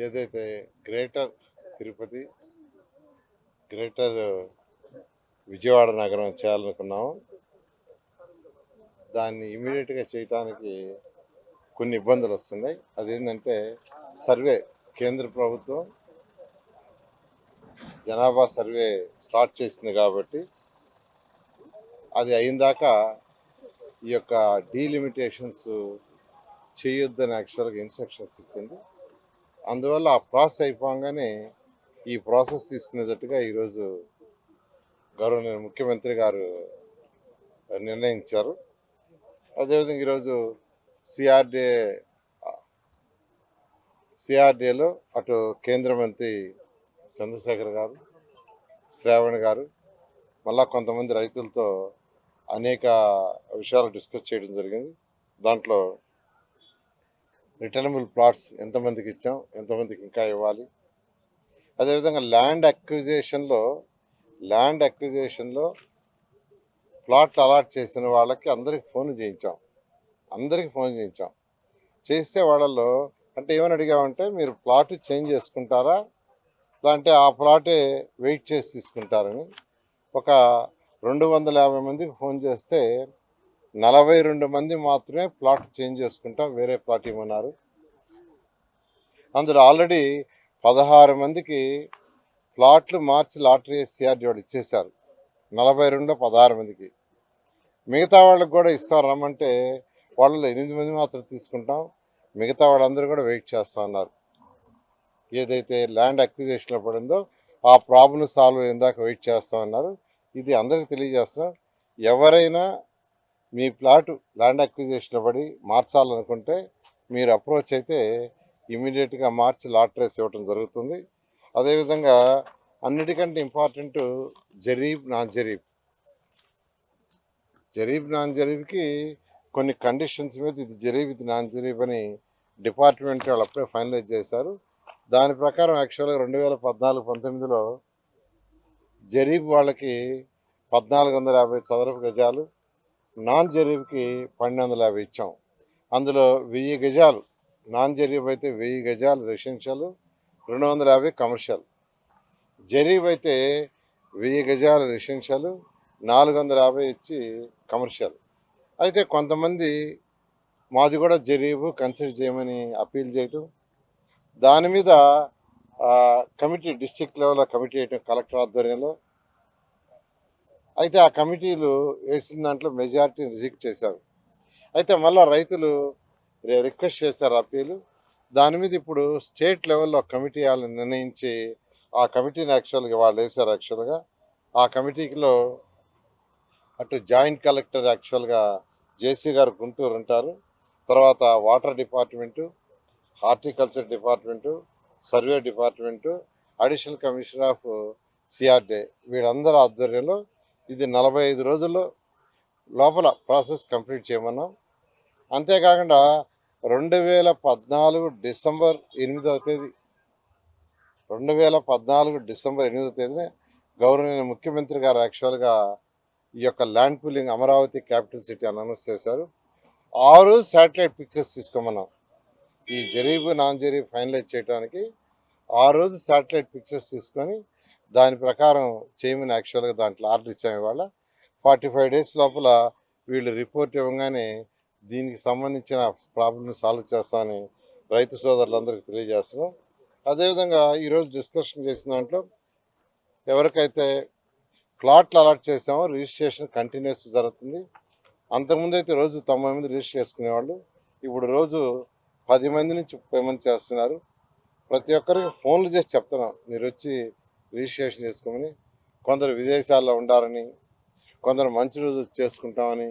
ఏదైతే greater Tirupati, greater Vijayawada నగరం చేయాలనుకున్నామో దాన్ని ఇమీడియట్గా చేయడానికి కొన్ని ఇబ్బందులు వస్తున్నాయి. అదేంటంటే సర్వే, కేంద్ర ప్రభుత్వం జనాభా సర్వే స్టార్ట్ చేసింది కాబట్టి అది అయిందాకా ఈ యొక్క డీలిమిటేషన్స్ చేయొద్దని యాక్చువల్గా ఇన్స్ట్రక్షన్స్ ఇచ్చింది. అందువల్ల ఆ ప్రాసెస్ అయిపోగానే ఈ ప్రాసెస్ తీసుకునేటట్టుగా ఈరోజు గౌరవనీయ ముఖ్యమంత్రి గారు నిర్ణయించారు. అదేవిధంగా ఈరోజు సిఆర్డీఏలో అటు కేంద్ర మంత్రి చంద్రశేఖర్ గారు, శ్రావణ్ గారు, మళ్ళా కొంతమంది రైతులతో అనేక విషయాలు డిస్కస్ చేయడం జరిగింది. దాంట్లో రిటర్నబుల్ ప్లాట్స్ ఎంతమందికి ఇచ్చాం, ఎంతమందికి ఇంకా ఇవ్వాలి, అదేవిధంగా ల్యాండ్ అక్విజిషన్లో ప్లాట్లు అలాట్ చేసిన వాళ్ళకి అందరికి ఫోన్ చేయించాం. చేస్తే వాళ్ళల్లో అంటే ఏమని అడిగామంటే, మీరు ప్లాట్ చేంజ్ చేసుకుంటారా లేదంటే ఆ ప్లాటే వెయిట్ చేసి తీసుకుంటారని. ఒక 250 మందికి ఫోన్ చేస్తే 42 మంది మాత్రమే ప్లాట్ చేంజ్ చేసుకుంటాం, వేరే ప్లాట్ ఇవ్వమన్నారు. అందులో ఆల్రెడీ 16 మందికి ప్లాట్లు మార్చి లాటరీ సిఆర్డీ వాళ్ళు ఇచ్చేశారు. 42లో 16 మందికి. మిగతా వాళ్ళకి కూడా ఇస్తారు రమ్మంటే వాళ్ళలో 8 మంది మాత్రం తీసుకుంటాం, మిగతా వాళ్ళందరూ కూడా వెయిట్ చేస్తా ఉన్నారు. ఏదైతే ల్యాండ్ అక్విజిషన్లో పడిందో ఆ ప్రాబ్లం సాల్వ్ అయ్యేదాకా వెయిట్ చేస్తామన్నారు. ఇది అందరికీ తెలియజేస్తాం. ఎవరైనా మీ ప్లాటు ల్యాండ్ అక్విజిషన్లో పడి మార్చాలనుకుంటే మీరు అప్రోచ్ అయితే ఇమీడియట్గా మార్చి లాటరీస్ ఇవ్వటం జరుగుతుంది. అదేవిధంగా అన్నిటికంటే ఇంపార్టెంట్ జరీబ్ నాన్ జరీబ్కి కొన్ని కండిషన్స్ మీద ఇది జరీబ్, ఇది నాన్ జరీబ్ అని డిపార్ట్మెంట్ వాళ్ళు అప్పుడే ఫైనలైజ్ చేశారు. దాని ప్రకారం యాక్చువల్గా 2014-19లో జరీబ్ వాళ్ళకి 1450 చదరపు గజాలు, నాన్ జరీబ్కి 1250 ఇచ్చాం. అందులో 1000 గజాలు నాన్ జరీబ్ అయితే 1000 గజాలు రెసిడెన్షియల్, 250 కమర్షియల్. జరీబ్ అయితే 1000 గజాలు రెసిడెన్షియల్, 450 ఇచ్చి కమర్షియల్. అయితే కొంతమంది మాది కూడా జరీబు కన్సిడర్ చేయమని అప్పీల్ చేయటం, దాని మీద కమిటీ, డిస్ట్రిక్ట్ లెవెల్లో కమిటీ వేయటం కలెక్టర్ ఆధ్వర్యంలో. అయితే ఆ కమిటీలు వేసిన దాంట్లో మెజారిటీ రిజెక్ట్ చేశారు. అయితే మళ్ళీ రైతులు రిక్వెస్ట్ చేశారు అప్పీలు. దాని మీద ఇప్పుడు స్టేట్ లెవెల్లో కమిటీ వాళ్ళని నిర్ణయించి ఆ కమిటీని యాక్చువల్గా వాళ్ళు వేశారు. యాక్చువల్గా ఆ కమిటీలో అటు జాయింట్ కలెక్టర్ యాక్చువల్గా జేసీ గారు గుంటూరు ఉంటారు, తర్వాత water department, horticulture department, survey department, additional commissioner of CRDA, వీళ్ళందరూ ఆధ్వర్యంలో ఇది 45 రోజుల్లో లోపల ప్రాసెస్ కంప్లీట్ చేయమన్నాం. అంతేకాకుండా 2014 డిసెంబర్ 8వ తేదీన గౌరవనీయ ముఖ్యమంత్రి గారు యాక్చువల్గా ఈ యొక్క land pooling Amaravati capital city అని అనౌన్స్ చేశారు. 6 శాటిలైట్ పిక్చర్స్ తీసుకోమన్నాం. ఈ జరీబు నాన్ జరీబు ఫైనలైజ్ చేయడానికి 6 శాటిలైట్ పిక్చర్స్ తీసుకొని దాని ప్రకారం చేయమని యాక్చువల్గా దాంట్లో ఆర్డర్ ఇచ్చాము. ఇవాళ 45 డేస్ లోపల వీళ్ళు రిపోర్ట్ ఇవ్వగానే దీనికి సంబంధించిన ప్రాబ్లమ్ని సాల్వ్ చేస్తామని రైతు సోదరులందరికీ తెలియజేస్తున్నాం. అదేవిధంగా ఈరోజు డిస్కషన్ చేసిన దాంట్లో ఎవరికైతే ప్లాట్లు అలాట్ చేసామో రిజిస్ట్రేషన్ కంటిన్యూస్ జరుగుతుంది. అంతకుముందు అయితే రోజు 90 మంది రిజిస్టర్ చేసుకునేవాళ్ళు, ఇప్పుడు రోజు 10 మంది నుంచి 30 మంది చేస్తున్నారు. ప్రతి ఒక్కరికి ఫోన్లు చేసి చెప్తున్నాం, మీరు వచ్చి రిజిస్ట్రేషన్ చేసుకోమని. కొందరు విదేశాల్లో ఉండాలని, కొందరు మంచి రోజు చేసుకుంటామని,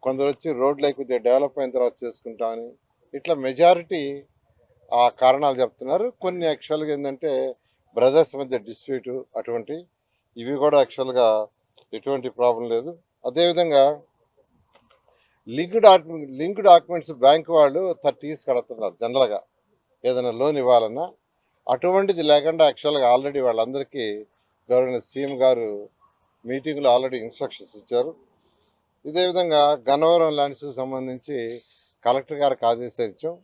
కొందరు వచ్చి రోడ్లు కొద్దిగా డెవలప్ అయిన తర్వాత చేసుకుంటామని, ఇట్లా మెజారిటీ ఆ కారణాలు చెప్తున్నారు. కొన్ని యాక్చువల్గా ఏంటంటే బ్రదర్స్ మధ్య డిస్ప్యూట్, అటువంటి ఇవి కూడా యాక్చువల్గా ఎటువంటి ప్రాబ్లం లేదు. అదేవిధంగా లింక్ డాక్యుమెంట్స్ బ్యాంకు వాళ్ళు 30 years కడుతున్నారు జనరల్గా ఏదైనా లోన్ ఇవ్వాలన్నా. అటువంటిది లేకుండా యాక్చువల్గా ఆల్రెడీ వాళ్ళందరికీ గవర్నర్ సీఎం గారు మీటింగ్లో ఆల్రెడీ ఇన్స్ట్రక్షన్స్ ఇచ్చారు. ఇదే విధంగా గన్నవరం ల్యాండ్స్కి సంబంధించి కలెక్టర్ గారికి ఆదేశాలు ఇచ్చాం.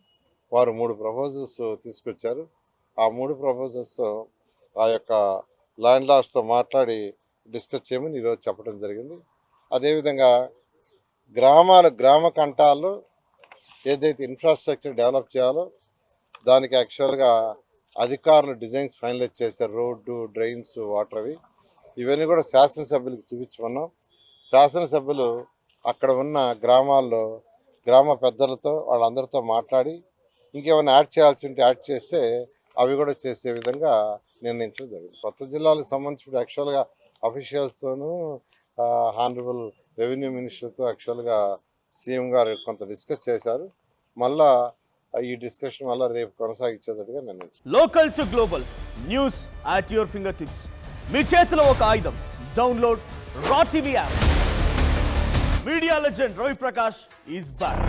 వారు 3 ప్రపోజల్స్ తీసుకొచ్చారు. ఆ 3 ప్రపోజల్స్ ఆ యొక్క ల్యాండ్ లార్డ్స్తో మాట్లాడి డిస్కస్ చేయమని ఈరోజు చెప్పడం జరిగింది. అదేవిధంగా గ్రామ కంటాల్లో ఏదైతే ఇన్ఫ్రాస్ట్రక్చర్ డెవలప్ చేయాలో దానికి యాక్చువల్గా అధికారులు డిజైన్స్ ఫైనలైజ్ చేశారు. రోడ్డు, డ్రైన్స్, వాటర్ అవి ఇవన్నీ కూడా శాసనసభ్యులకు చూపించుకున్నాం. శాసనసభ్యులు అక్కడ ఉన్న గ్రామాల్లో గ్రామ పెద్దలతో వాళ్ళందరితో మాట్లాడి ఇంకేమైనా యాడ్ చేయాల్సి ఉంటే యాడ్ చేస్తే అవి కూడా చేసే విధంగా నిర్ణయించడం జరిగింది. కొత్త జిల్లాలకు సంబంధించి యాక్చువల్గా అఫీషియల్స్తోనూ హానరబుల్ రెవెన్యూ మినిస్టర్తో యాక్చువల్గా సీఎం గారు కొంత డిస్కస్ చేశారు. మళ్ళా ఈ డిస్కషన్ వల్ల రేపు కొనసాగించేటట్టుగా నిర్ణయించారు. Local to global news at your fingertips. మీ చేతిలో ఒక ఆయుధం. Download Raw TV app. Media legend Ravi Prakash is back.